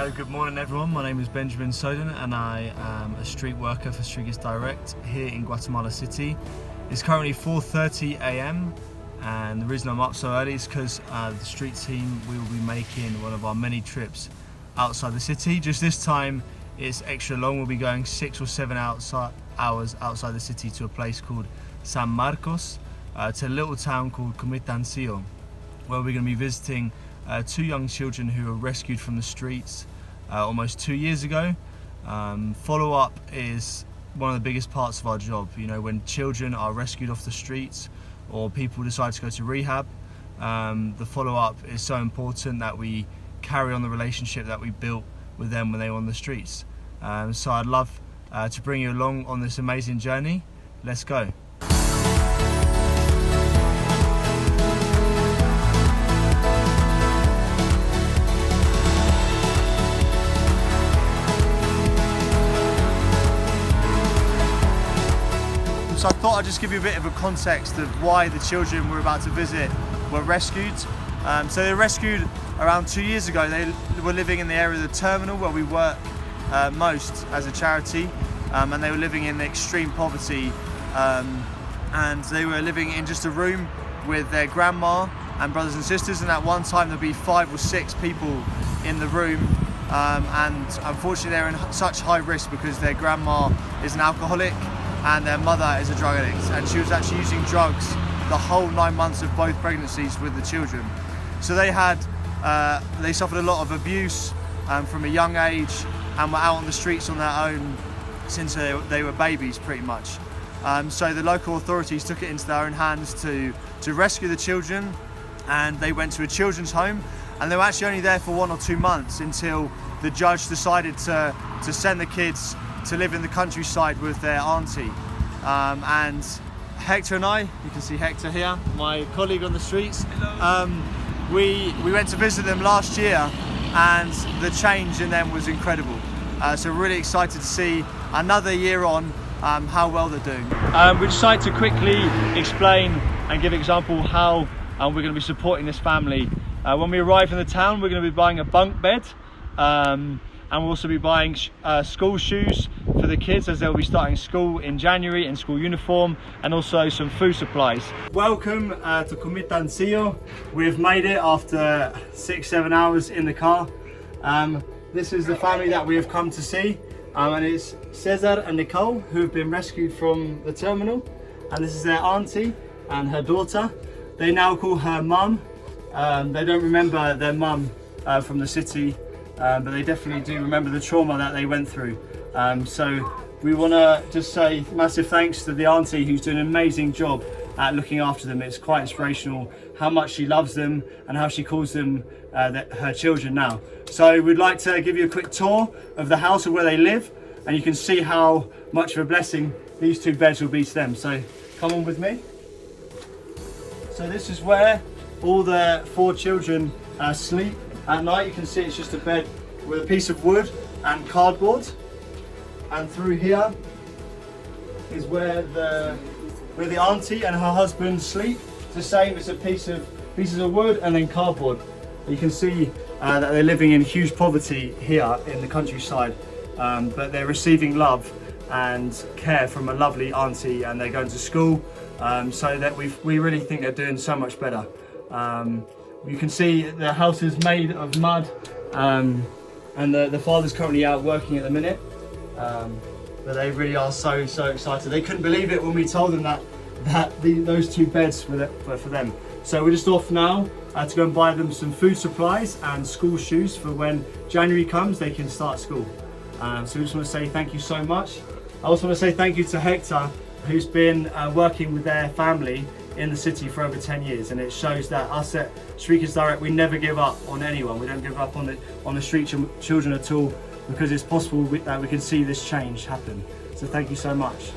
So good morning everyone, my name is Benjamin Soden and I am a street worker for Street Direct here in Guatemala City. It's currently 4:30 AM and the reason I'm up so early is because the street team we will be making one of our many trips outside the city. Just this time it's extra long, we'll be going 6 or 7 hours outside the city to a place called San Marcos, to a little town called Comitancio, where we're going to be visiting 2 young children who were rescued from the streets almost 2 years ago. Follow-up is one of the biggest parts of our job. You know, when children are rescued off the streets or people decide to go to rehab, the follow-up is so important that we carry on the relationship that we built with them when they were on the streets. So I'd love to bring you along on this amazing journey. Let's go. So I thought I'd just give you a bit of a context of why the children we're about to visit were rescued. So they were rescued around 2 years ago. They were living in the area of the terminal where we work most as a charity, and they were living in extreme poverty, and they were living in just a room with their grandma and brothers and sisters, and at one time there'd be 5 or 6 people in the room, and unfortunately they're in such high risk because their grandma is an alcoholic and their mother is a drug addict, and she was actually using drugs the whole 9 months of both pregnancies with the children. So they suffered a lot of abuse from a young age and were out on the streets on their own since they were babies pretty much. So the local authorities took it into their own hands to rescue the children, and they went to a children's home, and they were actually only there for 1 or 2 months until the judge decided to send the kids to live in the countryside with their auntie. And Hector and I, you can see Hector here, my colleague on the streets, we went to visit them last year, and the change in them was incredible. So we're really excited to see another year on how well they're doing. We decided to quickly explain and give an example how we're going to be supporting this family. When we arrive in the town, we're going to be buying a bunk bed, and we'll also be buying school shoes for the kids as they'll be starting school in January in school uniform, and also some food supplies. Welcome to Comitancio. We've made it after 6-7 hours in the car. This is the family that we have come to see, and it's Cesar and Nicole, who have been rescued from the terminal, and this is their auntie and her daughter. They now call her mum. They don't remember their mum from the city, but they definitely do remember the trauma that they went through. So we want to just say massive thanks to the auntie, who's doing an amazing job at looking after them. It's quite inspirational how much she loves them and how she calls them her children now. So we'd like to give you a quick tour of the house of where they live, and you can see how much of a blessing these 2 beds will be to them. So come on with me. So this is where all the 4 children sleep at night. You can see it's just a bed with a piece of wood and cardboard, and through here is where the auntie and her husband sleep. It's the same, it's a pieces of wood and then cardboard. You can see that they're living in huge poverty here in the countryside, but they're receiving love and care from a lovely auntie, and they're going to school, so that we really think they're doing so much better. You can see the house is made of mud, and the father's currently out working at the minute, but they really are so excited. They couldn't believe it when we told them that those 2 beds were for them. So we're just off now to go and buy them some food supplies and school shoes for when January comes, they can start school. So we just want to say thank you so much. I also want to say thank you to Hector, who's been working with their family in the city for over 10 years, and it shows that us at Street Direct, we never give up on anyone. We don't give up on the street children at all, because it's possible that we can see this change happen. So thank you so much.